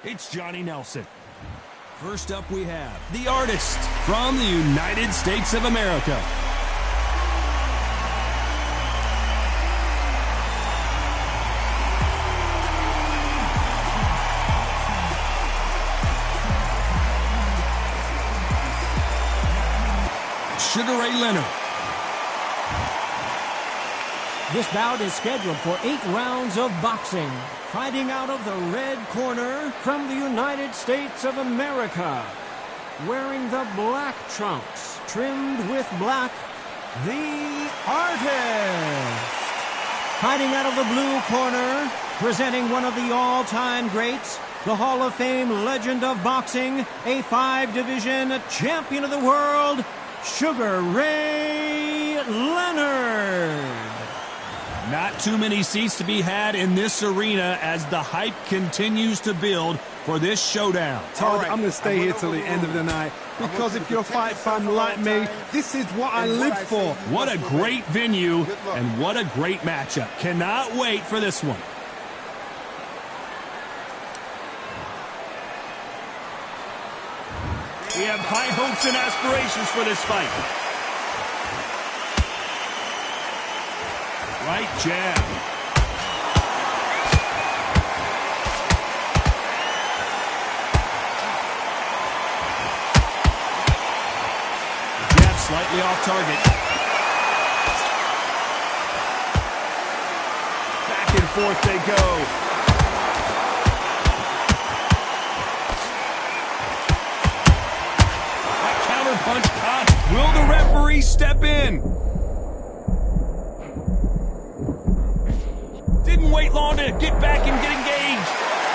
It's Johnny Nelson. First up we have the artist from the United States of America. Sugar Ray Leonard. This bout is scheduled for 8 rounds of boxing. Fighting out of the red corner from the United States of America. Wearing the black trunks, trimmed with black, the artist. Fighting out of the blue corner, presenting one of the all-time greats, the Hall of Fame legend of boxing, a 5-division champion of the world, Sugar Ray Leonard. Not too many seats to be had in this arena as the hype continues to build for this showdown. Todd, I'm going to stay here till the end of the night because if you're a fight fan like me, this is what I live for. What a great venue and what a great matchup. Cannot wait for this one. We have high hopes and aspirations for this fight. Right jab. Jab slightly off target. Back and forth they go. That counter punch caught. Will the referee step in? Didn't wait long to get back and get engaged.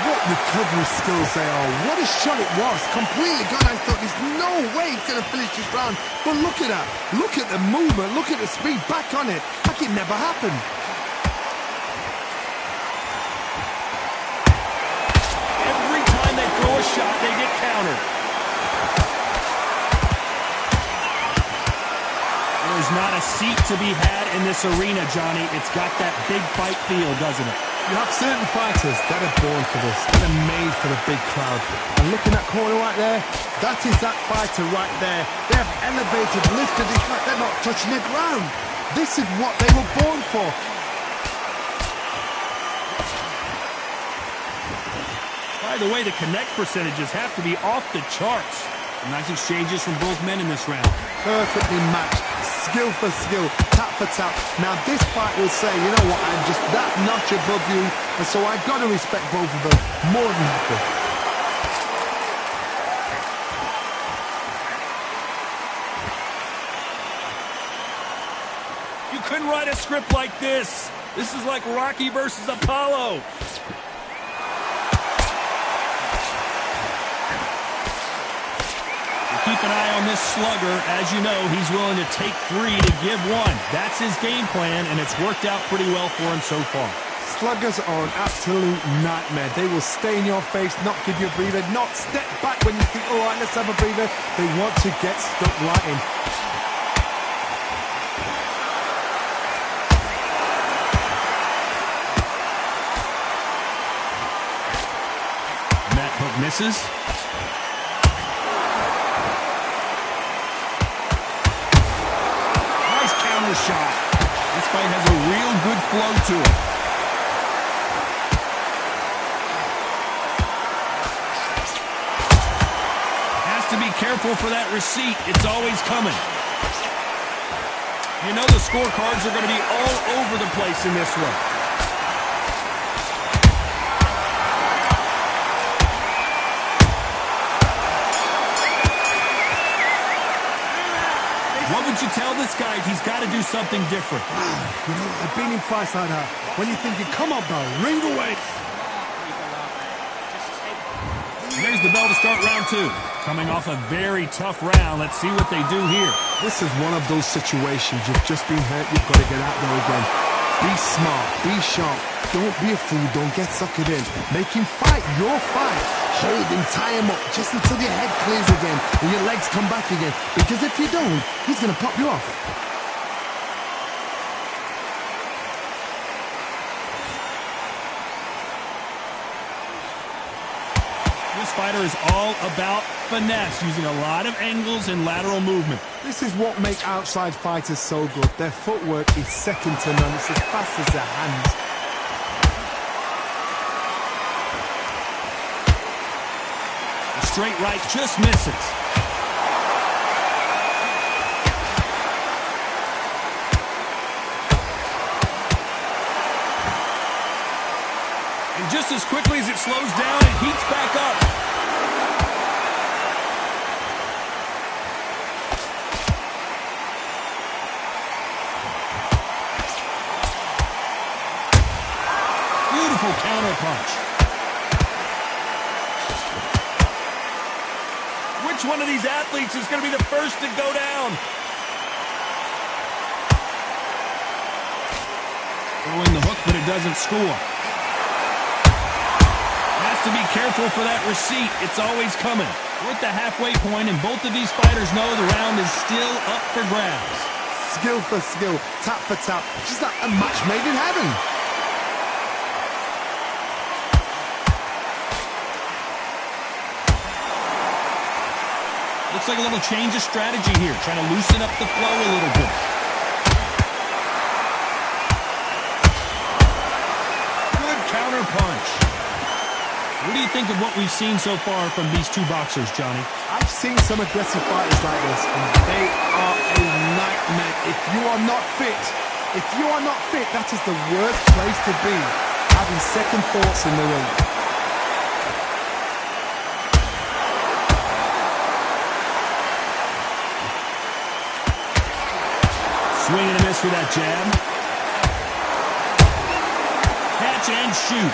What recovery skills they are. What a shot it was. Completely gone. I thought there's no way he's going to finish this round. But look at that. Look at the movement. Look at the speed. Back on it. Like it never happened. Every time they throw a shot, they get countered. There's not a seat to be had in this arena, Johnny. It's got that big fight feel, doesn't it? You have certain fighters that are born for this, that are made for the big crowd. And look at that corner right there, that is that fighter right there. They have elevated, lifted, it's like they're not touching the ground. This is what they were born for. By the way, the connect percentages have to be off the charts. Nice exchanges from both men in this round. Perfectly matched, skill for skill, tap for tap. Now this fight will say, you know what, I'm just that notch above you, and so I've got to respect both of them more than happy. You couldn't write a script like this. This is like Rocky versus Apollo. Keep an eye on this slugger. As you know, he's willing to take 3 to give 1. That's his game plan, and it's worked out pretty well for him so far. Sluggers are an absolute nightmare. They will stay in your face, not give you a breather, not step back when you think, all right, let's have a breather. They want to get stuck right in. That hook misses. Shot. This fight has a real good flow to it. Has to be careful for that receipt. It's always coming. You know the scorecards are going to be all over the place in this one. What would you tell this guy if he's got to do something different? You know, I've been in fights like that. When you're thinking, come on, bro, ring away. There's the bell to start round 2. Coming off a very tough round. Let's see what they do here. This is one of those situations. You've just been hurt. You've got to get out there again. Be smart. Be sharp. Don't be a fool. Don't get suckered in. Make him fight your fight. Hold him, tie him up, just until your head clears again and your legs come back again. Because if you don't, he's going to pop you off. This fighter is all about finesse, using a lot of angles and lateral movement. This is what makes outside fighters so good. Their footwork is second to none. It's as fast as their hands. The straight right just misses. And just as quickly as it slows down, it heats back up. Beautiful counter punch. Which one of these athletes is going to be the first to go down? Throwing the hook, but it doesn't score. Has to be careful for that receipt. It's always coming. We're at the halfway point, and both of these fighters know the round is still up for grabs. Skill for skill, tap for tap. Just like a match made in heaven. Looks like a little change of strategy here, trying to loosen up the flow a little bit. Good counter punch. What do you think of what we've seen so far from these two boxers, Johnny? I've seen some aggressive fighters like this, and they are a nightmare. If you are not fit, that is the worst place to be, having second thoughts in the ring. Swing and a miss for that jab. Catch and shoot.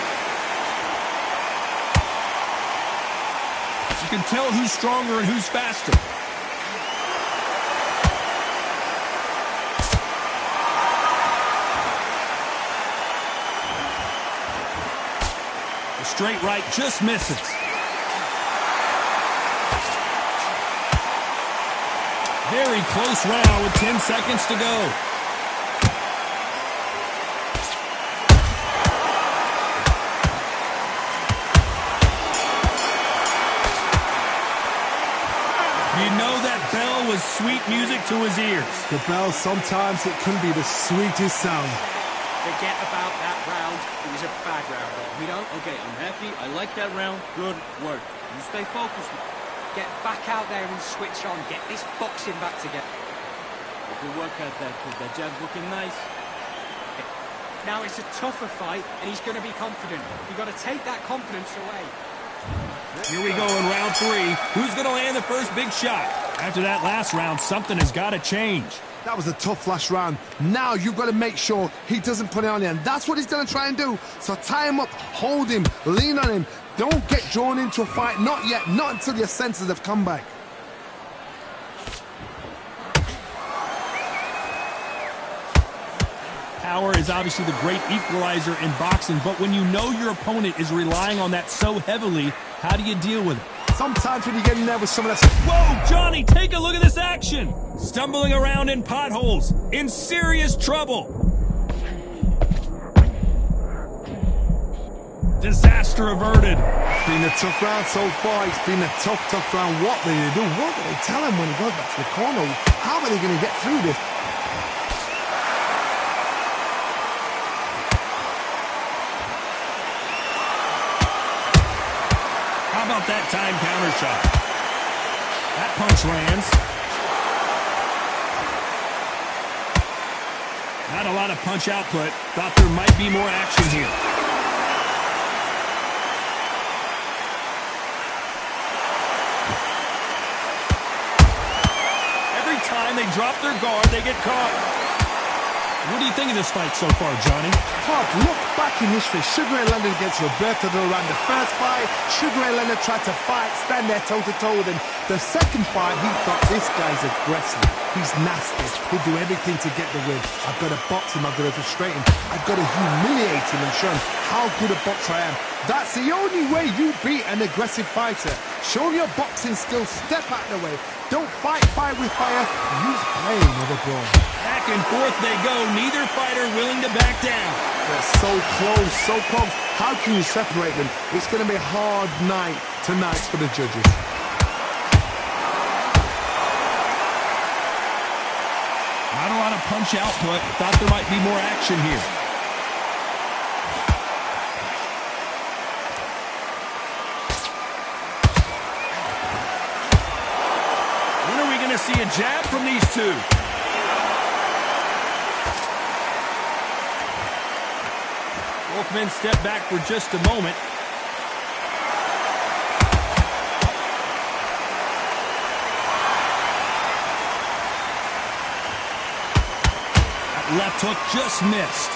You can tell who's stronger and who's faster. The straight right just misses. Very close round with 10 seconds to go. You know that bell was sweet music to his ears. The bell, sometimes it can be the sweetest sound. Forget about that round. It was a bad round. We don't? Okay, I'm happy. I like that round. Good work. You stay focused. Get back out there and switch on. Get this boxing back together. Good work out there, kid. That jab's looking nice. Now it's a tougher fight, and he's going to be confident. You've got to take that confidence away. Here we go in round 3. Who's going to land the first big shot? After that last round, something has got to change. That was a tough last round. Now you've got to make sure he doesn't put it on you, and that's what he's going to try and do. So tie him up, hold him, lean on him. Don't get drawn into a fight. Not yet. Not until your senses have come back. Power is obviously the great equalizer in boxing, but when you know your opponent is relying on that so heavily, how do you deal with it? Sometimes when you get in there with some of that... Whoa, Johnny, take a look at this action. Stumbling around in potholes, in serious trouble. Disaster averted. It's been a tough round so far. It's been a tough round. What do they do? What do they tell him when he goes back to the corner? How are they going to get through this? How about that time counter shot? That punch lands. Not a lot of punch output. Thought there might be more action here. Every time they drop their guard, they get caught. What do you think of this fight so far, Johnny? Todd, look back in history. Sugar Ray Leonard against Roberto Duran. The first fight, Sugar Ray Leonard tried to fight, stand there toe-to-toe with him. The second fight, he thought, this guy's aggressive. He's nasty. He'll do everything to get the win. I've got to box him. I've got to frustrate him. I've got to humiliate him and show him how good a boxer I am. That's the only way you beat an aggressive fighter. Show your boxing skills. Step out of the way. Don't fight fire with fire. Use playing with a brawl. That Back and forth they go. Neither fighter willing to back down. They're so close, so close. How can you separate them? It's going to be a hard night tonight for the judges. Not a lot of punch output. Thought there might be more action here. When are we going to see a jab from these two? Both men step back for just a moment. That left hook just missed.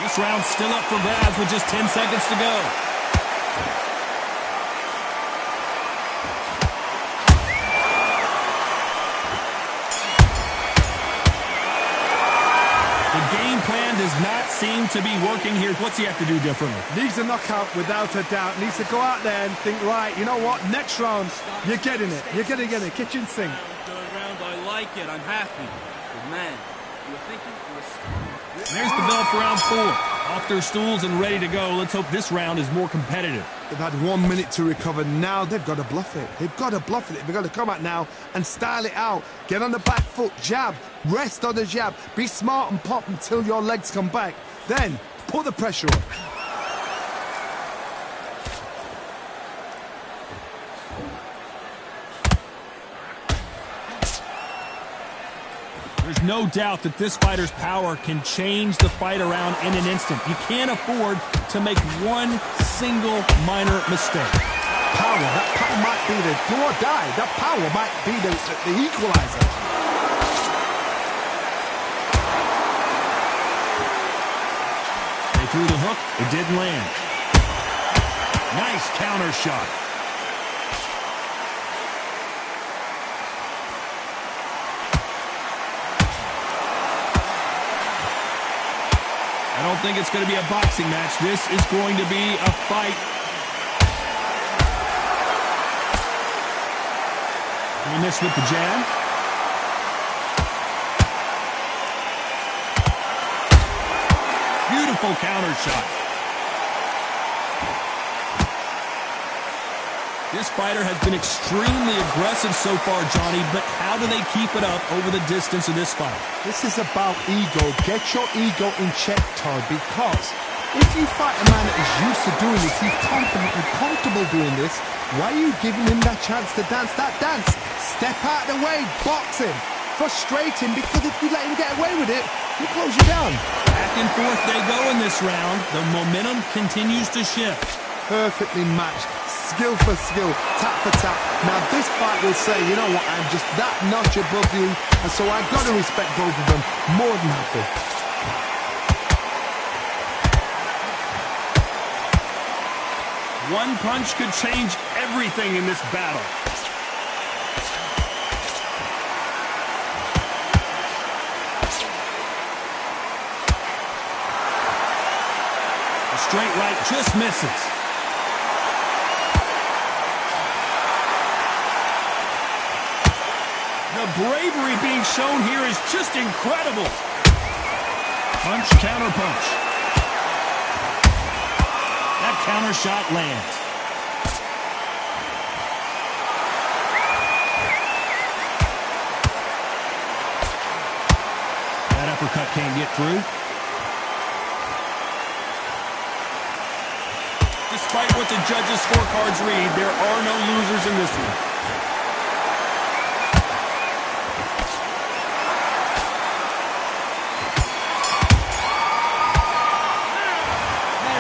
This round's still up for grabs with just 10 seconds to go. Does not seem to be working here. What's he have to do differently? Needs a knockout without a doubt. Needs to go out there and think, right, you know what? Next round, you're getting it. You're going to get it. Kitchen sink. Round, I like it. I'm happy. But man, you were thinking There's the bell for round 4. Off their stools and ready to go. Let's hope this round is more competitive. They've had 1 minute to recover. Now they've got to bluff it. They've got to bluff it. They've got to come out now and style it out. Get on the back foot, jab, rest on the jab. Be smart and pop until your legs come back. Then put the pressure on. There's no doubt that this fighter's power can change the fight around in an instant. You can't afford to make one single minor mistake. That power might be the do or die. That power might be the equalizer. They threw the hook. It didn't land. Nice counter shot. I don't think it's going to be a boxing match. This is going to be a fight. He missed with the jab. Beautiful counter shot. This fighter has been extremely aggressive so far, Johnny, but how do they keep it up over the distance of this fight? This is about ego. Get your ego in check, Todd, because if you fight a man that is used to doing this, he's confident and comfortable doing this, why are you giving him that chance to dance that dance? Step out of the way, box him, frustrate him, because if you let him get away with it, he'll close you down. Back and forth they go in this round. The momentum continues to shift. Perfectly matched, skill for skill, tap for tap. Now this fight will say, you know what, I'm just that notch above you, and so I've got to respect both of them more than happy. One punch could change everything in this battle. The straight right just misses. The bravery being shown here is just incredible. Punch, counter punch. That counter shot lands. That uppercut can't get through. Despite what the judges' scorecards read, there are no losers in this one.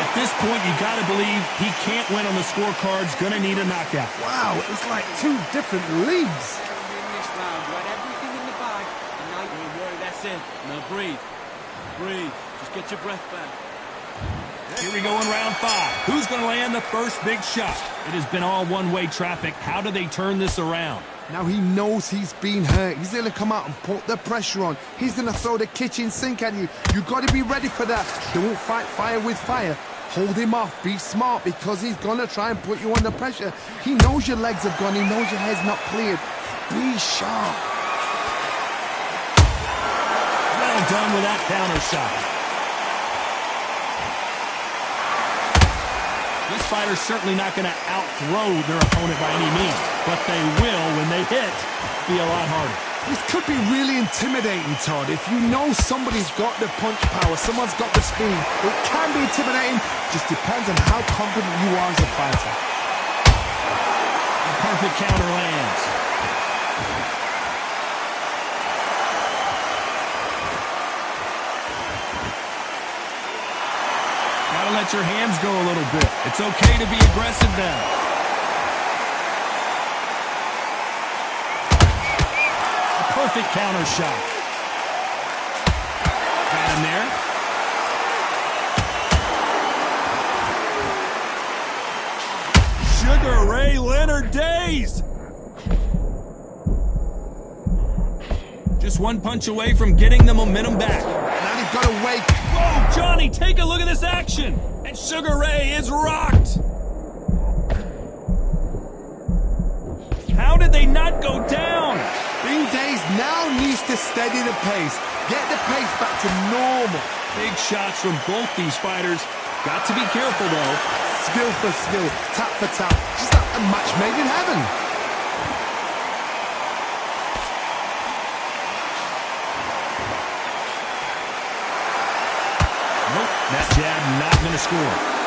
At this point, you got to believe he can't win on the scorecards. Going to need a knockout. Wow, it's like two different leagues. in this round. You had everything in the bag. And now don't worry, that's it. Now breathe. Breathe. Just get your breath back. Here we go in round 5. Who's going to land the first big shot? It has been all one-way traffic. How do they turn this around? Now he knows he's been hurt. He's going to come out and put the pressure on. He's going to throw the kitchen sink at you. You've got to be ready for that. Don't fight fire with fire. Hold him off. Be smart because he's going to try and put you under pressure. He knows your legs have gone. He knows your head's not cleared. Be sharp. Well done with that counter shot. This fighter's certainly not going to out-throw their opponent by any means, but they will, when they hit, be a lot harder. This could be really intimidating, Todd. If you know somebody's got the punch power, someone's got the speed, it can be intimidating. Just depends on how confident you are as a fighter. A perfect counter lands. Gotta let your hands go a little bit. It's okay to be aggressive now. Perfect counter shot. Got him there. Sugar Ray Leonard dazed. Just one punch away from getting the momentum back. Now they've got to wake. Whoa, Johnny, take a look at this action. And Sugar Ray is rocked. How did they not go down? Being dazed now needs to steady the pace. Get the pace back to normal. Big shots from both these fighters. Got to be careful, though. Skill for skill, tap for tap. Just like a match made in heaven. Nope, that jab not going to score.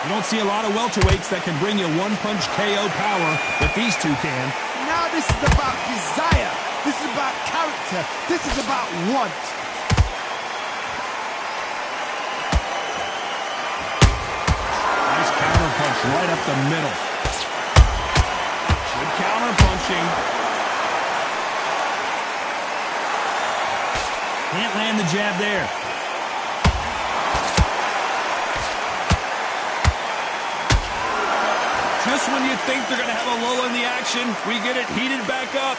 You don't see a lot of welterweights that can bring you one-punch KO power, but these two can. Now this is about desire. This is about character. This is about want. Nice counter punch right up the middle. Good counter punching. Can't land the jab there. Just when you think they're going to have a lull in the action, we get it heated back up.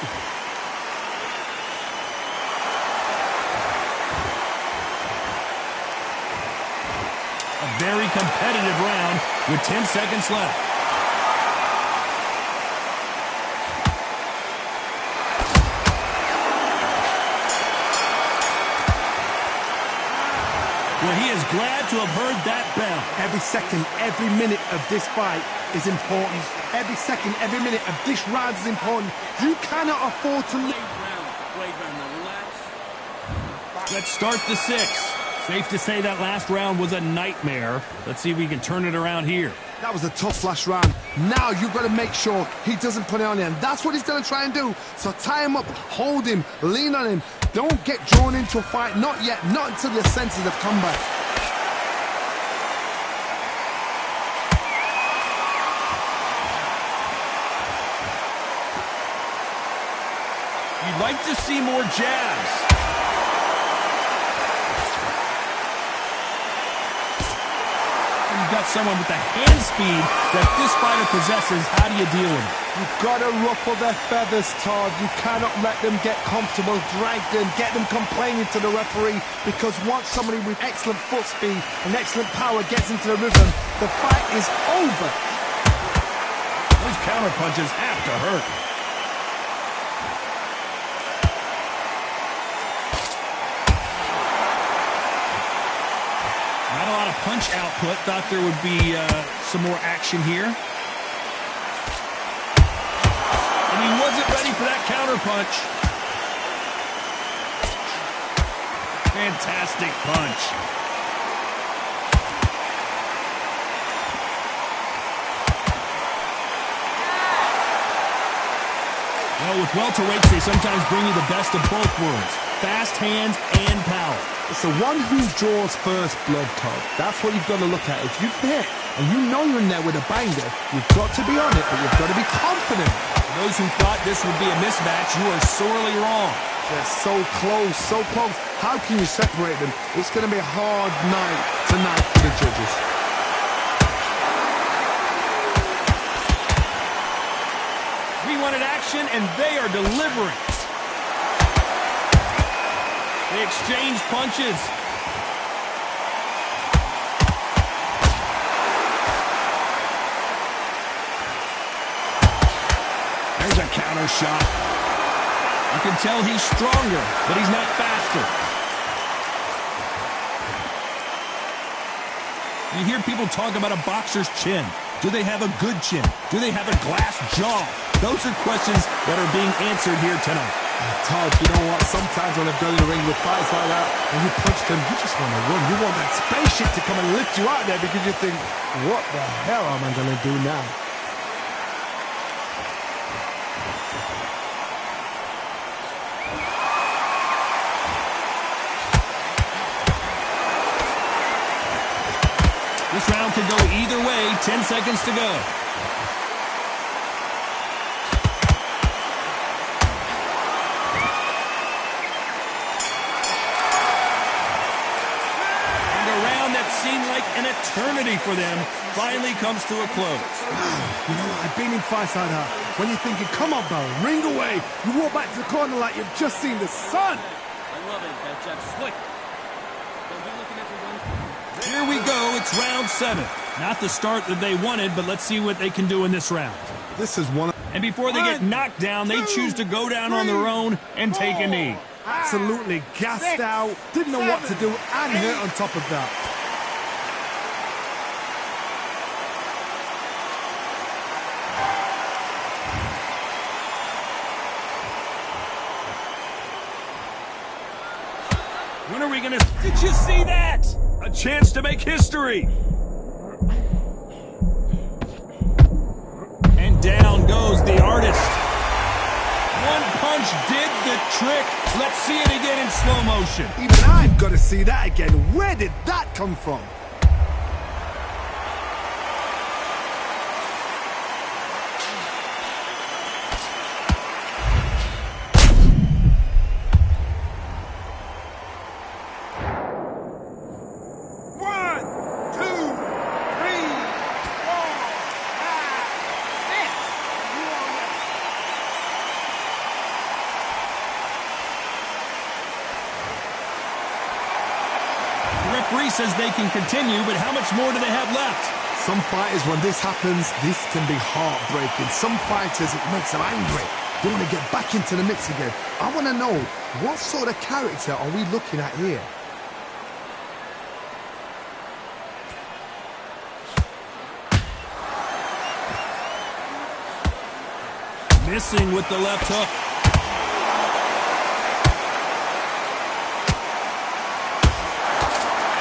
A very competitive round with 10 seconds left. Well, he is glad to have heard that bell. Every second, every minute of this fight is important. Every second, every minute of this round is important. You cannot afford to lose. Let's start the sixth. Safe to say that last round was a nightmare. Let's see if we can turn it around here. That was a tough last round. Now you've got to make sure he doesn't put it on you. And that's what he's going to try and do. So tie him up, hold him, lean on him. Don't get drawn into a fight. Not yet. Not until your senses have come back. You'd like to see more jabs. You've got someone with the hand speed that this fighter possesses. How do you deal with it? You've got to ruffle their feathers, Todd. You cannot let them get comfortable, drag them, get them complaining to the referee, because once somebody with excellent foot speed and excellent power gets into the rhythm, the fight is over. Those counter punches have to hurt. Not a lot of punch output. Thought there would be some more action here. And he wasn't ready for that counter punch. Fantastic punch. Well, with welterweights, they sometimes bring you the best of both worlds. Fast hands and power. It's the one who draws first blood, Todd. That's what you've got to look at. If you've hit and you know you're in there with a banger, you've got to be on it, but you've got to be confident. For those who thought this would be a mismatch, you are sorely wrong. They're so close, so close. How can you separate them? It's going to be a hard night tonight for the judges. We wanted action, and they are delivering. They exchange punches. There's a counter shot. You can tell he's stronger, but he's not faster. You hear people talk about a boxer's chin. Do they have a good chin? Do they have a glass jaw? Those are questions that are being answered here tonight. Todd, you know what? Sometimes when I've gone in the ring with fights like that, and you punch them, you just want to run. You want that spaceship to come and lift you out there because you think, what the hell am I going to do now? This round could go either way. 10 seconds to go. And a round that seemed like an eternity for them finally comes to a close. You know what? I've been in fights like that. When you're thinking, come on, Bell, ring away. You walk back to the corner like you've just seen the sun. I love it, that Jeff. Slick. Don't be looking at the one. Here we go. It's round 7. Not the start that they wanted, but let's see what they can do in this round. This is one. And before they get knocked down, they choose to go down on their own and take a knee. Absolutely gassed out. Didn't know what to do and hurt on top of that. When are we going to... Did you see that? A chance to make history. And down goes the artist. One punch did the trick. Let's see it again in slow motion. Even I've got to see that again. Where did that come from? Referee says they can continue, but how much more do they have left? Some fighters, when this happens, this can be heartbreaking. Some fighters, it makes them angry. They want to get back into the mix again. I want to know, what sort of character are we looking at here? Missing with the left hook.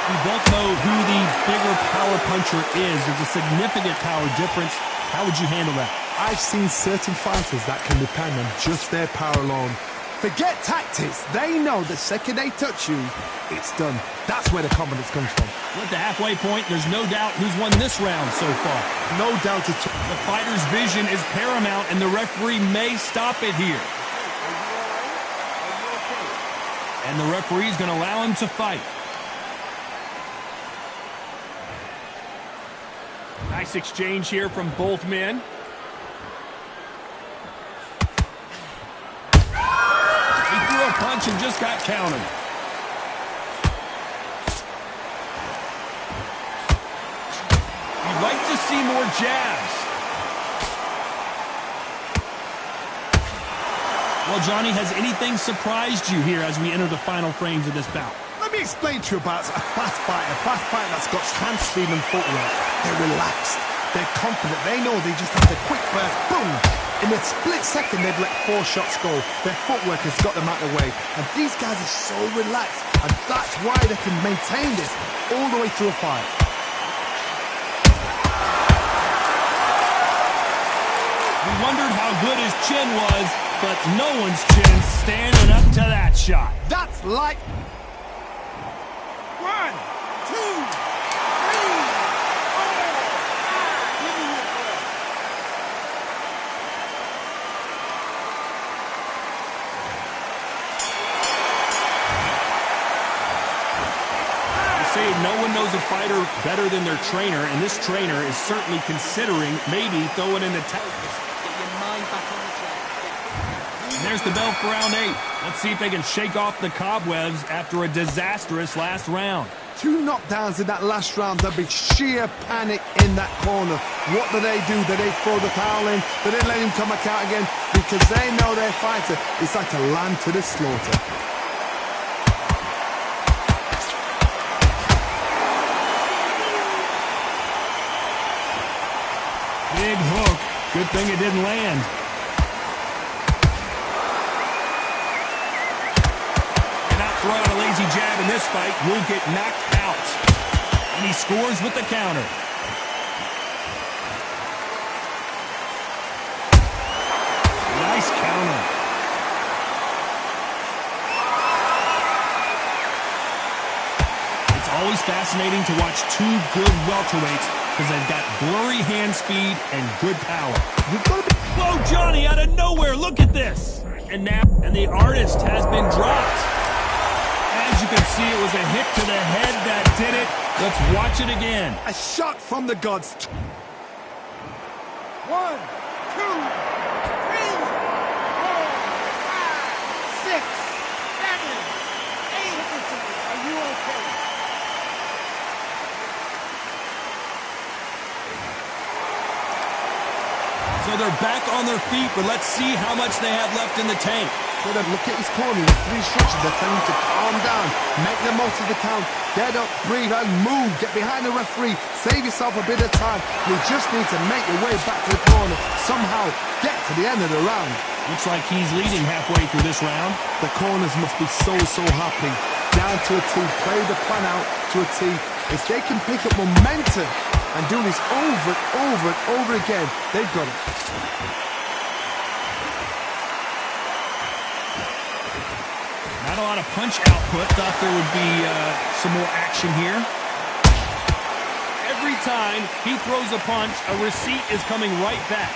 We both know who the bigger power puncher is. There's a significant power difference. How would you handle that? I've seen certain fighters that can depend on just their power alone. Forget tactics. They know the second they touch you, it's done. That's where the confidence comes from. We're at the halfway point. There's no doubt who's won this round so far. No doubt at all. The fighter's vision is paramount, and the referee may stop it here. And the referee's going to allow him to fight. Nice exchange here from both men. He threw a punch and just got countered. You'd like to see more jabs. Well, Johnny, has anything surprised you here as we enter the final frames of this bout? Let me explain to you about a fast fighter that's got hand speed and footwork. They're relaxed, they're confident, they know they just have the quick burst, boom! In a split second, they've let 4 shots go. Their footwork has got them out of the way. And these guys are so relaxed, and that's why they can maintain this all the way through a fight. We wondered how good his chin was, but no one's chin standing up to that shot. That's like... 1, 2, 3, 4, 5. They say no one knows a fighter better than their trainer, and this trainer is certainly considering maybe throwing in the towel. Get your mind back on the track. And there's the bell for round 8. Let's see if they can shake off the cobwebs after a disastrous last round. 2 knockdowns in that last round. There'll be sheer panic in that corner. What do? Do they throw the towel in? Do they let him come back out again? Because they know their fighter is like a lamb to the slaughter. Big hook. Good thing it didn't land. Throw out a lazy jab in this fight, will get knocked out. And he scores with the counter. Nice counter. It's always fascinating to watch 2 good welterweights because they've got blurry hand speed and good power. Whoa, Johnny, out of nowhere, look at this. And the artist has been dropped. As you can see, it was a hit to the head that did it. Let's watch it again. A shot from the gods. 1, 2, 3, 4, 5, 6, 7, 8. Are you okay? So they're back on their feet, but let's see how much they have left in the tank. Look at his corner. 3 instructions. They're telling him to calm down. Make the most of the count. Get up, breathe, and move. Get behind the referee. Save yourself a bit of time. You just need to make your way back to the corner. Somehow get to the end of the round. Looks like he's leading halfway through this round. The corners must be so happy. Down to a T. Play the plan out to a T. If they can pick up momentum and do this over and over and over again, they've got it. Not a lot of punch output. Thought there would be some more action here. Every time he throws a punch, a receipt is coming right back.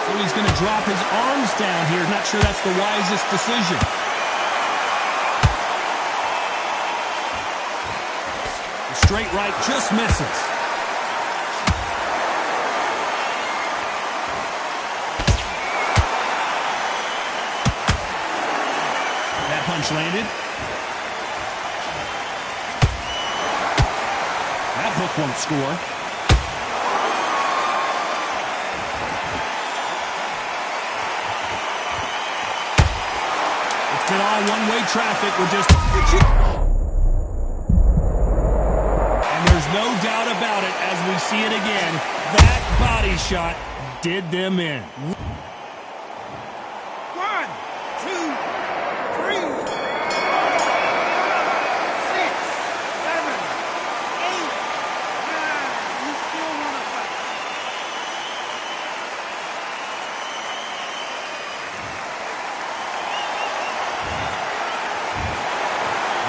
So he's going to drop his arms down here. Not sure that's the wisest decision. The straight right just misses. Punch landed. That hook won't score. It's been all one-way traffic with just... And there's no doubt about it as we see it again. That body shot did them in. 1, 2, 3.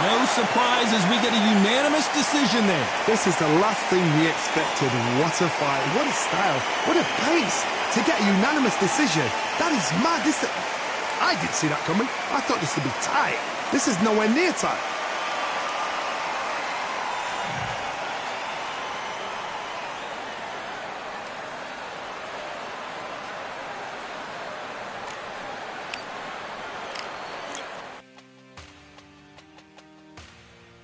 No surprise as we get a unanimous decision there. This is the last thing we expected. What a fight. What a style. What a pace to get a unanimous decision. That is mad. I didn't see that coming. I thought this would be tight. This is nowhere near tight.